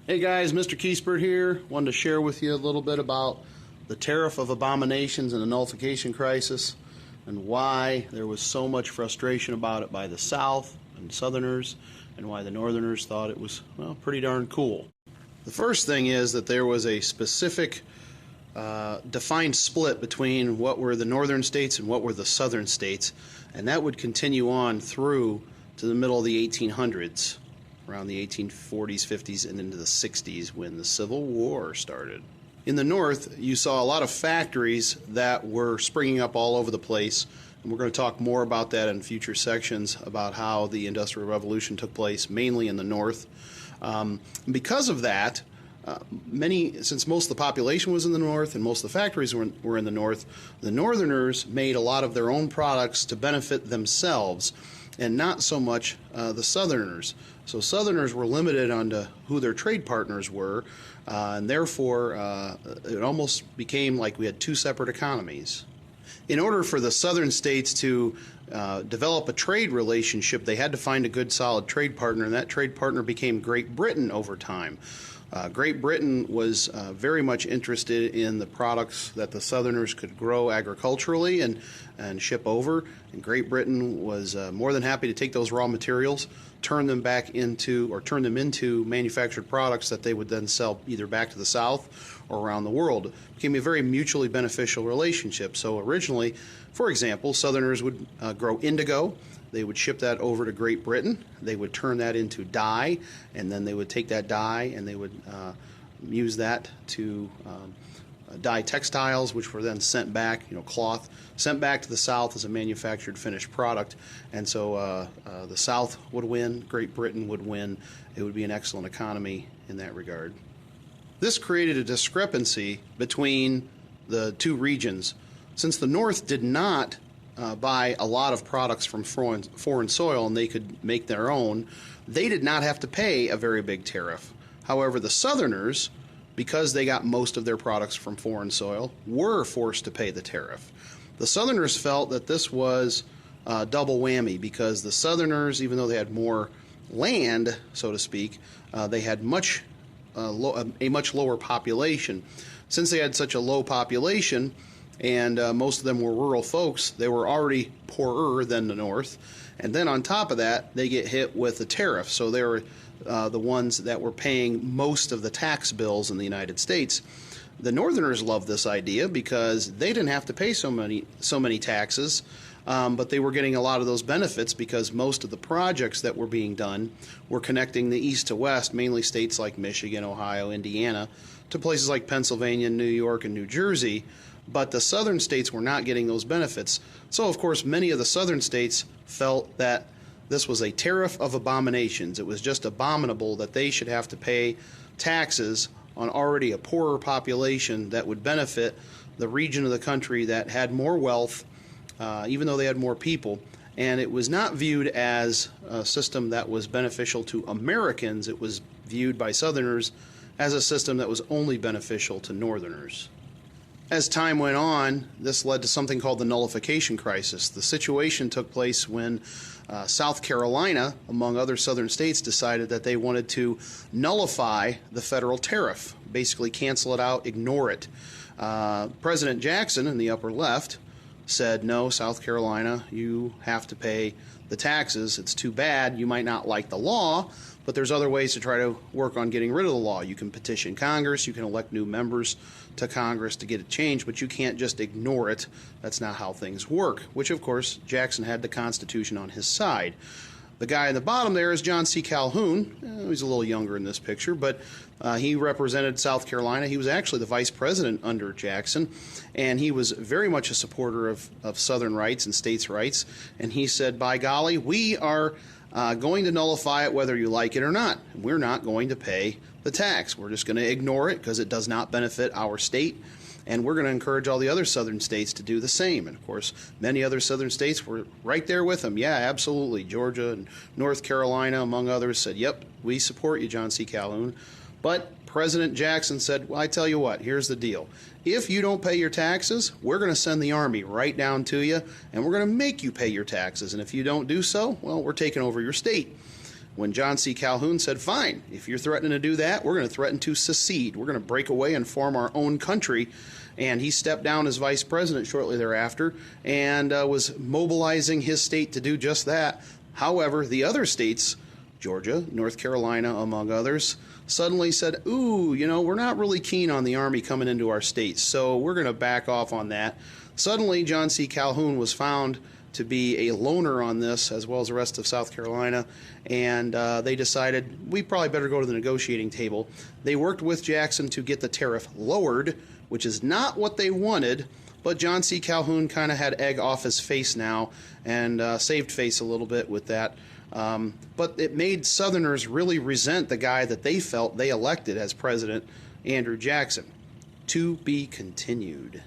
Hey guys, Mr. Kuespert here. Wanted to share with you a little bit about the Tariff of Abominations and the Nullification Crisis and why there was so much frustration about it by the South and Southerners and why the Northerners thought it was, well, pretty darn cool. The first thing is that there was a specific defined split between what were the northern states and what were the southern states, and that would continue on through to the middle of the 1800s. Around the 1840s, 50s, and into the 60s when the Civil War started. In the North, you saw a lot of factories that were springing up all over the place, and we're going to talk more about that in future sections about how the Industrial Revolution took place, mainly in the North. Because of that, since most of the population was in the North and most of the factories were in the North, the Northerners made a lot of their own products to benefit themselves, and not so much the Southerners. So Southerners were limited on who their trade partners were, and therefore it almost became like we had two separate economies. In order for the Southern states to develop a trade relationship, they had to find a good solid trade partner, and that trade partner became Great Britain over time. Great Britain was very much interested in the products that the Southerners could grow agriculturally and ship over. And Great Britain was more than happy to take those raw materials, turn them into manufactured products that they would then sell either back to the South or around the world. It became a very mutually beneficial relationship. So originally, for example, Southerners would grow indigo. They would ship that over to Great Britain. They would turn that into dye, and then they would take that dye and they would use that to dye textiles, which were then sent back, cloth, sent back to the South as a manufactured finished product. And so the South would win, Great Britain would win. It would be an excellent economy in that regard. This created a discrepancy between the two regions. Since the North did not buy a lot of products from foreign soil and they could make their own, they did not have to pay a very big tariff. However, the Southerners, because they got most of their products from foreign soil, were forced to pay the tariff. The Southerners felt that this was a double whammy because the Southerners, even though they had more land, so to speak, they had a much lower population. Since they had such a low population, and most of them were rural folks, they were already poorer than the North. And then on top of that, they get hit with the tariff. So they were the ones that were paying most of the tax bills in the United States. The Northerners loved this idea because they didn't have to pay so many taxes, but they were getting a lot of those benefits because most of the projects that were being done were connecting the East to West, mainly states like Michigan, Ohio, Indiana, to places like Pennsylvania, New York, and New Jersey. But the southern states were not getting those benefits. So, of course, many of the southern states felt that this was a tariff of abominations. It was just abominable that they should have to pay taxes on already a poorer population that would benefit the region of the country that had more wealth, even though they had more people. And it was not viewed as a system that was beneficial to Americans. It was viewed by Southerners as a system that was only beneficial to Northerners. As time went on, this led to something called the Nullification Crisis. The situation took place when South Carolina, among other southern states, decided that they wanted to nullify the federal tariff, basically cancel it out, ignore it. President Jackson in the upper left said, no, South Carolina, you have to pay the taxes. It's too bad. You might not like the law, but there's other ways to try to work on getting rid of the law. You can petition Congress, you can elect new members to Congress to get it changed, but you can't just ignore it. That's not how things work, which of course Jackson had the Constitution on his side. The guy in the bottom there is John C. Calhoun. He's a little younger in this picture, but he represented South Carolina. He was actually the vice president under Jackson, and he was very much a supporter of Southern rights and states' rights. And he said, by golly, we are going to nullify it whether you like it or not. We're not going to pay the tax. We're just going to ignore it because it does not benefit our state. And we're going to encourage all the other southern states to do the same. And, of course, many other southern states were right there with them. Yeah, absolutely. Georgia and North Carolina, among others, said, yep, we support you, John C. Calhoun. But President Jackson said, well, I tell you what, here's the deal. If you don't pay your taxes, we're going to send the Army right down to you, and we're going to make you pay your taxes. And if you don't do so, well, we're taking over your state. when John C. Calhoun said, fine, if you're threatening to do that, we're going to threaten to secede. We're going to break away and form our own country. And he stepped down as vice president shortly thereafter and was mobilizing his state to do just that. However, the other states, Georgia, North Carolina, among others, suddenly said, ooh, we're not really keen on the Army coming into our states, so we're going to back off on that. Suddenly, John C. Calhoun was found to be a loner on this, as well as the rest of South Carolina, and they decided we probably better go to the negotiating table. They worked with Jackson to get the tariff lowered, which is not what they wanted, but John C. Calhoun kind of had egg off his face now and saved face a little bit with that. But it made Southerners really resent the guy that they felt they elected as president, Andrew Jackson. To be continued.